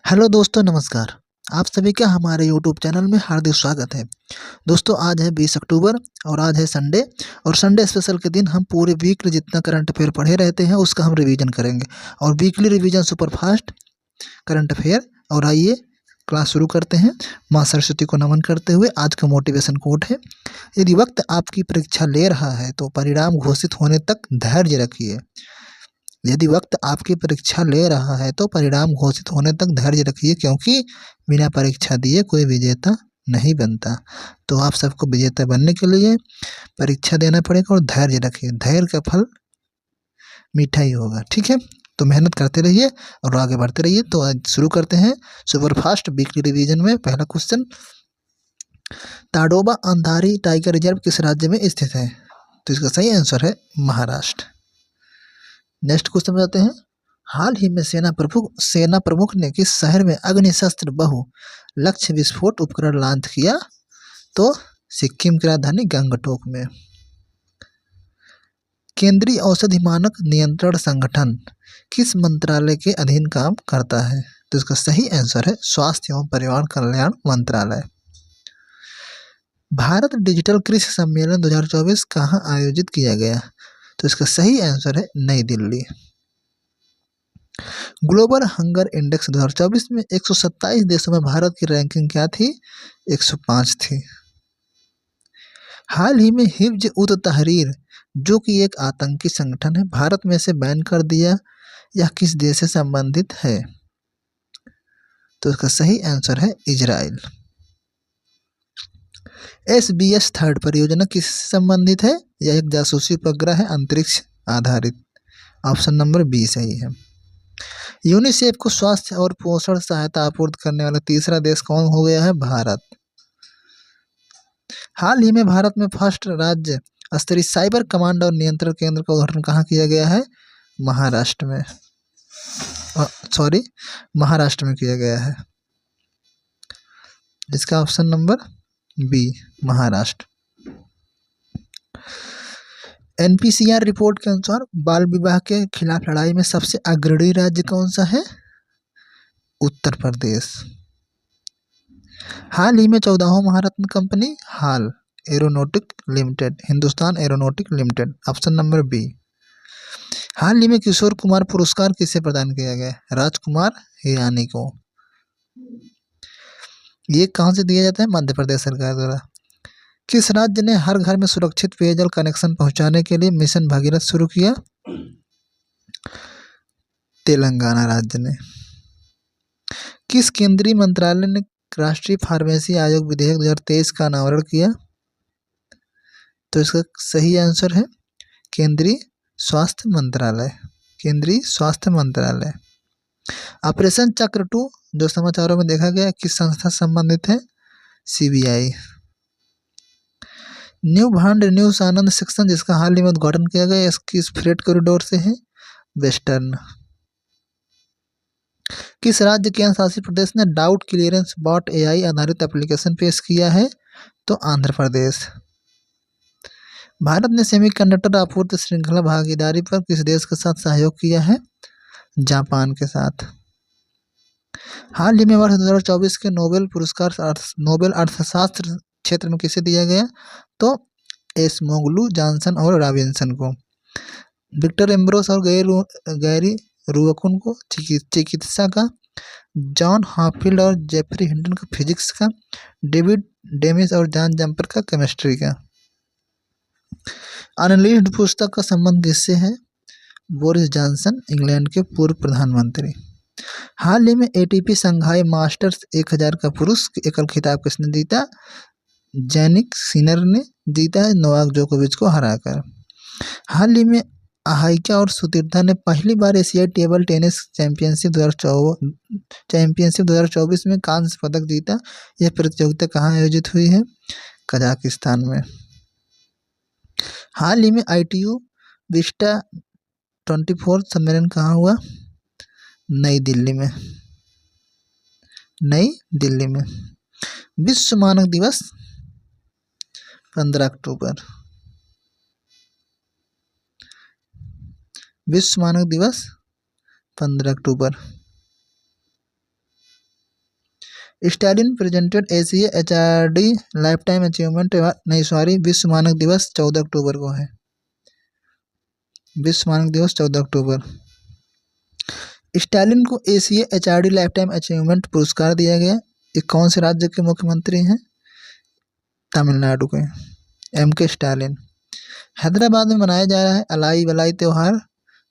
Hello दोस्तों, नमस्कार। आप सभी का हमारे यूट्यूब चैनल में हार्दिक स्वागत है। दोस्तों, आज है 20 अक्टूबर और आज है संडे। और संडे स्पेशल के दिन हम पूरे वीक जितना करंट अफेयर पढ़े रहते हैं उसका हम रिवीजन करेंगे और weekly revision superfast current affair. और आइए क्लास शुरू करते हैं। माँ सरस्वती को नमन करते हुए आज का मोटिवेशन कोट है, यदि वक्त आपकी परीक्षा ले रहा है तो परिणाम घोषित होने तक धैर्य रखिए। यदि वक्त आपकी परीक्षा ले रहा है तो परिणाम घोषित होने तक धैर्य रखिए, क्योंकि बिना परीक्षा दिए कोई विजेता नहीं बनता। तो आप सबको विजेता बनने के लिए परीक्षा देना पड़ेगा और धैर्य रखिए। धैर्य का फल मीठा ही होगा, ठीक है। तो मेहनत करते रहिए और आगे बढ़ते रहिए। तो आज शुरू करते हैं सुपरफास्ट वीकली रिवीजन में। पहला question, Tadoba Andhari tiger reserve किस राज्य में स्थित है? तो इसका सही आंसर है महाराष्ट्र। नेक्स्ट क्वेश्चन बताते हैं, हाल ही में सेना प्रमुख ने किस शहर में अग्निशस्त्र बहु लक्ष्य विस्फोट उपकरण लॉन्च किया? तो सिक्किम की राजधानी गंगटोक में। केंद्रीय औषधि मानक नियंत्रण संगठन किस मंत्रालय के अधीन काम करता है? तो इसका सही आंसर है स्वास्थ्य एवं परिवार कल्याण मंत्रालय। भारत डिजिटल कृषि सम्मेलन 2024 कहाँ आयोजित किया गया? तो इसका सही आंसर है नई दिल्ली। ग्लोबल हंगर इंडेक्स 2024 में 127 देशों में भारत की रैंकिंग क्या थी? 105 थी। हाल ही में हिफ्ज उत तहरीर, जो कि एक आतंकी संगठन है, भारत में से बैन कर दिया। यह किस देश से संबंधित है? तो इसका सही आंसर है इजराइल। SBS थर्ड परियोजना किससे संबंधित है? यह एक जासूसी उपग्रह है, अंतरिक्ष आधारित। ऑप्शन नंबर बी सही है। यूनिसेफ को स्वास्थ्य और पोषण सहायता आपूर्ति करने वाला तीसरा देश कौन हो गया है? भारत। हाल ही में भारत में फर्स्ट राज्य स्तरीय साइबर कमांड और नियंत्रण केंद्र का उद्घाटन कहाँ किया गया है? महाराष्ट्र में। महाराष्ट्र में किया गया है। इसका option number B Maharashtra. NPCR report के अनुसार बाल विवाह के खिलाफ लड़ाई में सबसे अग्रणी राज्य कौन सा है? उत्तर प्रदेश। हाल ही में 14वां महारत्न कंपनी हाल aeronautic limited, Hindustan aeronautic limited. Option number B. हाल ही में किशोर कुमार पुरस्कार किसे प्रदान किया गया? राजकुमार हिरानी को। ये कहाँ से दिया जाता है? मध्य प्रदेश सरकार द्वारा। किस राज्य ने हर घर में सुरक्षित पेयजल कनेक्शन पहुंचाने के लिए मिशन भगीरथ शुरू किया? तेलंगाना राज्य ने। किस केंद्रीय मंत्रालय ने राष्ट्रीय फार्मेसी आयोग विधेयक 2023 का अनावरण किया? तो इसका सही आंसर है केंद्रीय स्वास्थ्य मंत्रालय। केंद्रीय स्वास्थ्य मंत्रालय। ऑपरेशन चक्र 2 जो समाचारों में देखा गया, किस संस्था से संबंधित है? CBI। न्यू भांड न्यू सानंद सेक्शन जिसका हाल ही में उद्घाटन किया गया, इसकी फ्रेट कॉरिडोर से है वेस्टर्न। किस राज्य केंद्र शासित प्रदेश ने डाउट क्लियरेंस बॉट AI आधारित एप्लीकेशन पेश किया है? तो आंध्र प्रदेश। भारत ने सेमीकंडक्टर आपूर्ति श्रृंखला भागीदारी पर किस देश के साथ सहयोग किया है? जापान के साथ। हाल ही में वर्ष 2024 के नोबेल पुरस्कार नोबेल अर्थशास्त्र क्षेत्र में किसे दिया गया? तो एसमोगलू, जॉनसन और रॉबिन्सन को। विक्टर एम्ब्रोस और गैरी रुवकुन को चिकित्सा का, जॉन हॉपफील्ड और जेफरी हिंटन का फिजिक्स का, डेविड डेमिस और जॉन जम्पर का केमिस्ट्री का। अनलिस्टेड पुस्तक का संबंध किससे है? बोरिस जॉनसन, इंग्लैंड के पूर्व प्रधानमंत्री। हाल ही में ATP संघाई मास्टर्स 1000 का पुरुष एकल खिताब किसने जीता? जैनिक सिनर ने जीता है, नोवाक जोकोविच को हराकर। हाल ही में आहाइका और सुतीर्था ने पहली बार एशियाई टेबल टेनिस चैंपियनशिप 2024 में कांस्य पदक जीता। यह प्रतियोगिता कहाँ आयोजित हुई है? कजाकिस्तान में। हाल ही में ITU विस्टा 24 सम्मेलन कहाँ हुआ? नई दिल्ली में। नई दिल्ली में। विश्व मानक दिवस 15 अक्टूबर। विश्व मानक दिवस 15 अक्टूबर। Stalin presented Asia HRD lifetime achievement नहीं सॉरी विश्व मानक दिवस 14 अक्टूबर को है। विश्व मानक दिवस 14 अक्टूबर। स्टालिन को Asia HRD lifetime achievement पुरस्कार दिया गया। ये कौन से राज्य के मुख्यमंत्री हैं? तमिलनाडु के MK स्टालिन। हैदराबाद में मनाया जा रहा है अलाई बलाई त्यौहार।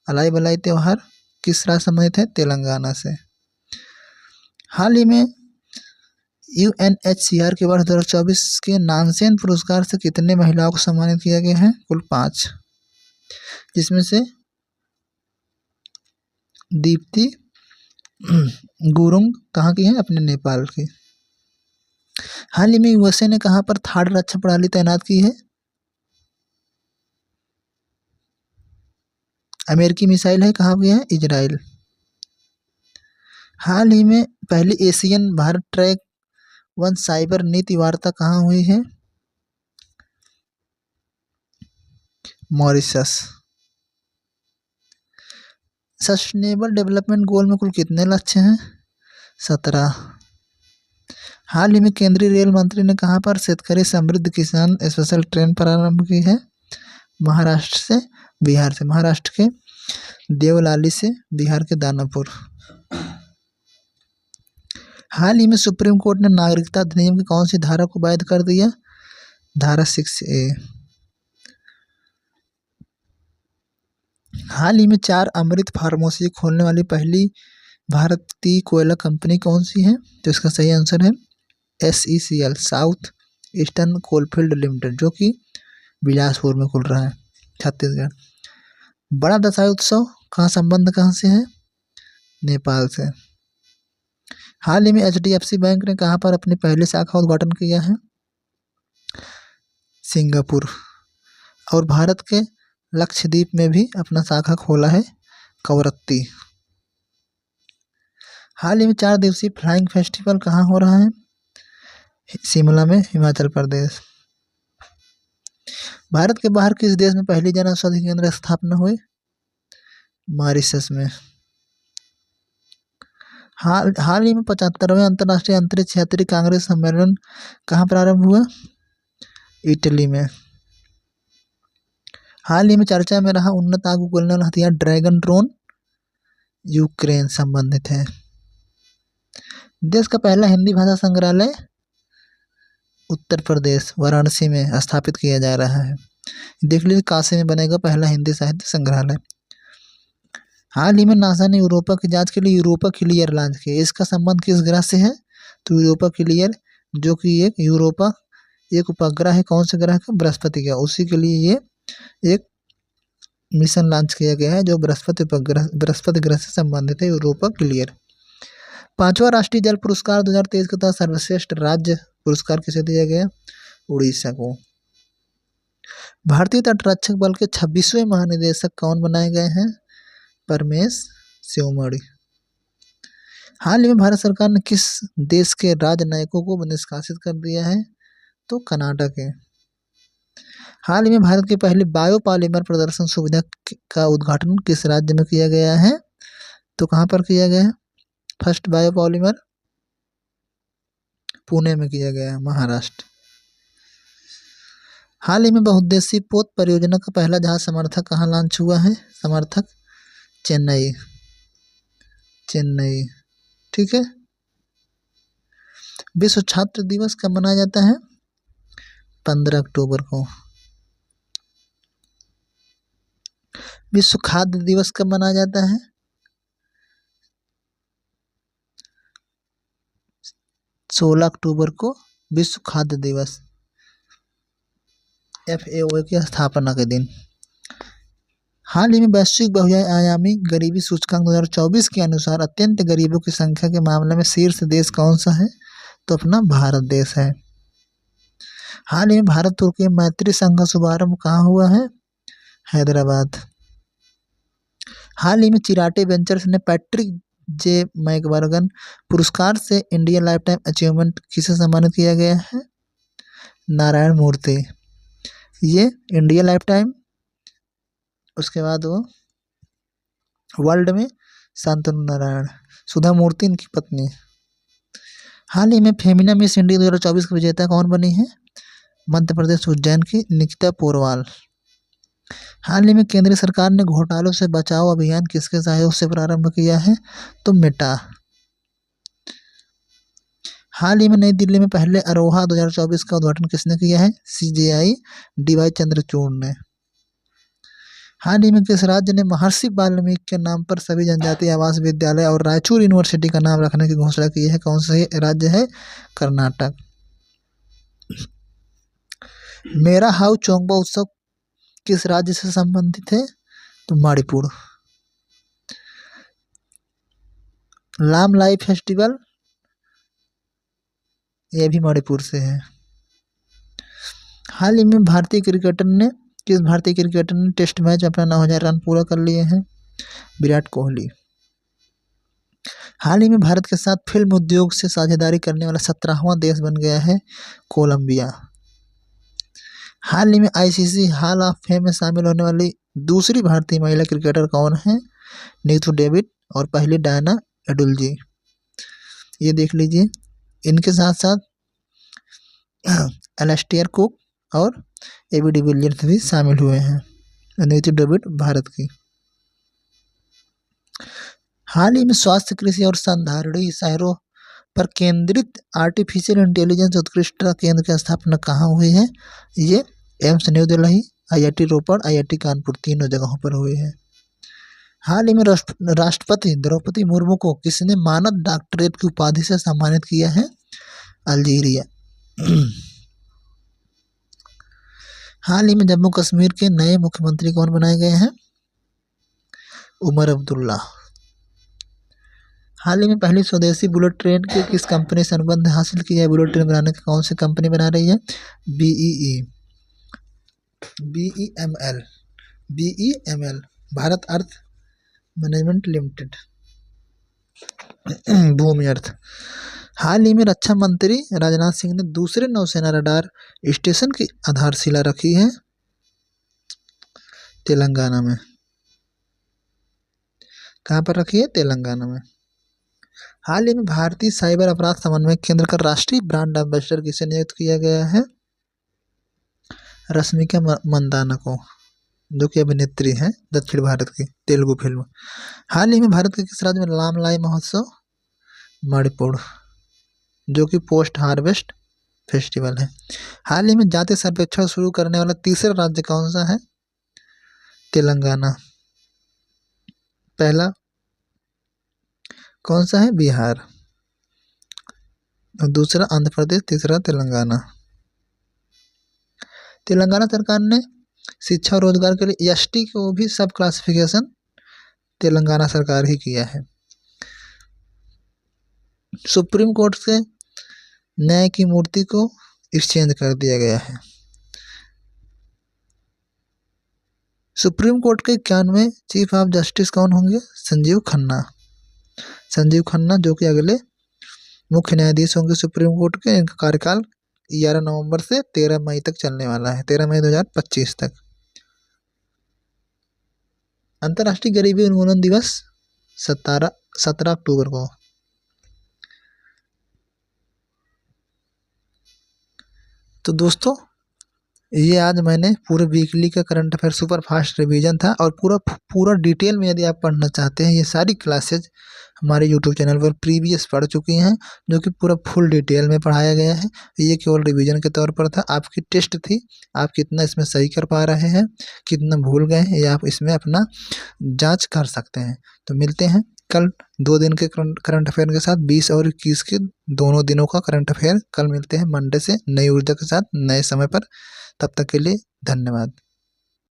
अलाई बलाई त्यौहार किस राज्य से संबंधित है? तेलंगाना से। हाल ही में UNHCR के वर्ष 2024 के नानसेन पुरस्कार से कितने महिलाओं को सम्मानित किया गया है? कुल 5, जिसमें से दीप्ति गुरुंग कहाँ की है? अपने नेपाल की। हाल ही में USA ने कहाँ पर थर्ड रक्षा प्रणाली तैनात की है? अमेरिकी मिसाइल है, कहाँ की है? इजराइल। हाल ही में पहली एशियन भारत ट्रैक 1 साइबर नीति वार्ता कहाँ हुई है? मॉरिशस। सस्टेनेबल डेवलपमेंट गोल में कुल कितने लक्ष्य हैं? 17। हाल ही में केंद्रीय रेल मंत्री ने कहाँ पर शेतकरी समृद्ध किसान स्पेशल ट्रेन प्रारंभ की है? महाराष्ट्र से बिहार से। महाराष्ट्र के देवलाली से बिहार के दानापुर। हाल ही में सुप्रीम कोर्ट ने नागरिकता अधिनियम की कौन सी धारा को वैध कर दिया? धारा 6A। हाल ही में 4 अमृत फार्मेसी खोलने वाली पहली भारतीय कोयला कंपनी कौन सी है? तो इसका सही आंसर है SECL south eastern coalfield limited, जो कि बिलासपुर में खुल रहा है, छत्तीसगढ़। बड़ा दशहरा उत्सव कहाँ संबंध कहाँ से है? नेपाल से। हाल ही में HDFC बैंक ने कहाँ पर अपनी पहली शाखा उद्घाटन किया है? सिंगापुर। और भारत के लक्षद्वीप में भी अपना शाखा खोला है, कवरत्ती। हाल ही में 4 दिवसीय फ्लाइंग फेस्टिवल कहाँ हो रहा है? शिमला में, हिमाचल प्रदेश। भारत के बाहर किस देश में पहली जन औषधि केंद्र स्थापना हुई? मॉरिशस में। हाल ही में 75वें अंतर्राष्ट्रीय अंतरिक्ष यात्री कांग्रेस सम्मेलन कहाँ प्रारंभ हुआ? इटली में। हाल ही में चर्चा में रहा उन्नत आग उगलने वाला हथियार ड्रैगन ड्रोन यूक्रेन संबंधित है। देश का पहला हिंदी भाषा संग्रहालय उत्तर प्रदेश वाराणसी में स्थापित किया जा रहा है। देख लीजिए, काशी में बनेगा पहला हिंदी साहित्य संग्रहालय। हाल ही में नासा ने यूरोपा की जांच के लिए यूरोपा क्लियर लॉन्च किया। इसका संबंध किस ग्रह से है? तो यूरोपा क्लियर, जो कि एक उपग्रह है, कौन से ग्रह का? बृहस्पति का। उसी के लिए ये एक मिशन लॉन्च किया गया है जो बृहस्पति ग्रह से संबंधित है, यूरोपा क्लियर। 5वां राष्ट्रीय जल पुरस्कार 2023 के तहत सर्वश्रेष्ठ राज्य पुरस्कार किसे दिया गया? उड़ीसा को। भारतीय तटरक्षक बल के 26वें महानिदेशक कौन बनाए गए हैं? परमेश शिवमणि। हाल ही में भारत सरकार ने किस देश के राजनयिकों को निष्कासित कर दिया है? तो कनाडा के। हाल ही में भारत की पहली बायोपॉलीमर प्रदर्शन सुविधा का उद्घाटन किस राज्य में किया गया है? तो कहाँ पर किया गया है? फर्स्ट बायोपॉलीमर पुणे में किया गया है, महाराष्ट्र। हाल ही में बहुउद्देशीय पोत परियोजना का पहला जहाज समर्थक कहाँ लॉन्च हुआ है? समर्थक चेन्नई। ठीक है। विश्व छात्र दिवस कब मनाया जाता है? 15 अक्टूबर को। विश्व खाद्य दिवस कब मनाया जाता है? 16 अक्टूबर को विश्व खाद्य दिवस, FAO की स्थापना के दिन। हाल ही में वैश्विक बहुआयामी गरीबी सूचकांक 2024 के अनुसार अत्यंत गरीबों की संख्या के मामले में शीर्ष देश कौन सा है? तो अपना भारत देश है। हाल ही में भारत तुर्की मैत्री संघ का शुभारंभ कहाँ हुआ है? हैदराबाद। हाल ही में चिराटे वेंचर्स ने पैट्रिक जे मैकबर्गन पुरस्कार से इंडिया लाइफ टाइम अचीवमेंट किसे सम्मानित किया गया है? नारायण मूर्ति। ये इंडिया लाइफ टाइम, उसके बाद वो वर्ल्ड में शांतनु नारायण, सुधा मूर्ति इनकी पत्नी। हाल ही में फेमिना मिस इंडिया 2024 की विजेता कौन बनी है? मध्य प्रदेश उज्जैन की निकिता पोरवाल। हाल ही में केंद्र सरकार ने घोटालों से बचाओ अभियान किसके सहयोग से प्रारंभ किया है? तो मेटा। हाल ही में नई दिल्ली में पहले अरोहा 2024 का उद्घाटन किसने किया है? CJI DY चंद्रचूड़ ने। हाल ही में किस राज्य ने महर्षि वाल्मीकि के नाम पर सभी जनजातीय आवास विद्यालय और रायचूर यूनिवर्सिटी का नाम रखने की घोषणा की है? कौन सा राज्य है? कर्नाटक। मेरा हाउ चोंगबा उत्सव किस राज्य से संबंधित है? तो मणिपुर। लामलाई फेस्टिवल यह भी मणिपुर से है। हाल ही में किस भारतीय क्रिकेटर ने टेस्ट मैच अपना 9,000 रन पूरा कर लिए हैं? विराट कोहली। हाल ही में भारत के साथ फिल्म उद्योग से साझेदारी करने वाला 17वां देश बन गया है कोलंबिया। हाल ही में ICC हॉल ऑफ फेम में शामिल होने वाली दूसरी भारतीय महिला क्रिकेटर कौन है? नीतू डेविड और पहली डायना एडुल्जी। ये देख लीजिए। इनके साथ साथ एलेस्टियर कुक और AB डिविलियर्स भी शामिल हुए हैं। नीतू डेविड भारत की। हाल ही में स्वास्थ्य, कृषि और संधारणीय शहरों पर केंद्रित आर्टिफिशियल इंटेलिजेंस उत्कृष्टता केंद्र की स्थापना कहाँ हुई है? ये एम्स न्यू दिल्ली, IIT रोपड़, IIT कानपुर तीनों जगहों पर हुई है। हाल ही में राष्ट्रपति द्रौपदी मुर्मू को किसने मानद डॉक्टरेट की उपाधि से सम्मानित किया है? अल्जीरिया। हाल ही में जम्मू कश्मीर के नए मुख्यमंत्री कौन बनाए गए हैं? उमर अब्दुल्ला। हाल ही में पहली स्वदेशी बुलेट ट्रेन की किस कंपनी से अनुबंध हासिल किया है? बुलेट ट्रेन बनाने की कौन सी कंपनी बना रही है? BEML भारत अर्थ मैनेजमेंट लिमिटेड। भूमि अर्थ। हाल ही में रक्षा मंत्री राजनाथ सिंह ने दूसरे नौसेना रडार स्टेशन की आधारशिला रखी है तेलंगाना में। कहाँ पर रखी है? तेलंगाना में। हाल ही में भारतीय साइबर अपराध समन्वय केंद्र का राष्ट्रीय ब्रांड एम्बेसडर किसे नियुक्त किया गया है? रश्मिका मंदाना को, जो कि अभिनेत्री है दक्षिण भारत की तेलुगु फिल्म। हाल ही में भारत के किस राज्य में लामलाई महोत्सव? मणिपुर, जो कि पोस्ट हार्वेस्ट फेस्टिवल है। हाल ही में जातीय सर्वेक्षण शुरू करने वाला तीसरा राज्य कौन सा है? तेलंगाना। पहला कौन सा है? बिहार। और दूसरा आंध्र प्रदेश, तीसरा तेलंगाना। तेलंगाना सरकार ने शिक्षा और रोजगार के लिए ST को भी सब क्लासिफिकेशन तेलंगाना सरकार ही किया है। सुप्रीम कोर्ट से न्याय की मूर्ति को एक्सचेंज कर दिया गया है। सुप्रीम कोर्ट के 91वें चीफ ऑफ जस्टिस कौन होंगे? संजीव खन्ना। संजीव खन्ना, जो कि अगले मुख्य न्यायाधीश होंगे सुप्रीम कोर्ट के। इनका कार्यकाल 11 नवंबर से 13 मई तक चलने वाला है, 13 मई 2025 तक। अंतर्राष्ट्रीय गरीबी उन्मूलन दिवस 17 अक्टूबर को। तो दोस्तों, ये आज मैंने पूरे वीकली का current affair super fast revision था, और पूरा डिटेल में यदि आप पढ़ना चाहते हैं, ये सारी क्लासेज हमारे यूट्यूब चैनल पर प्रीवियस पढ़ चुकी हैं, जो कि पूरा फुल डिटेल में पढ़ाया गया है। ये केवल रिवीजन के तौर पर था, आपकी टेस्ट थी, आप कितना इसमें सही कर पा रहे हैं, कितना भूल गए हैं, ये आप इसमें अपना जांच कर सकते हैं। तो मिलते हैं कल 2 दिन के करंट अफेयर के साथ, 20 और 21 के दोनों दिनों का करंट अफेयर कल मिलते हैं मंडे से नई ऊर्जा के साथ नए समय पर। तब तक के लिए धन्यवाद।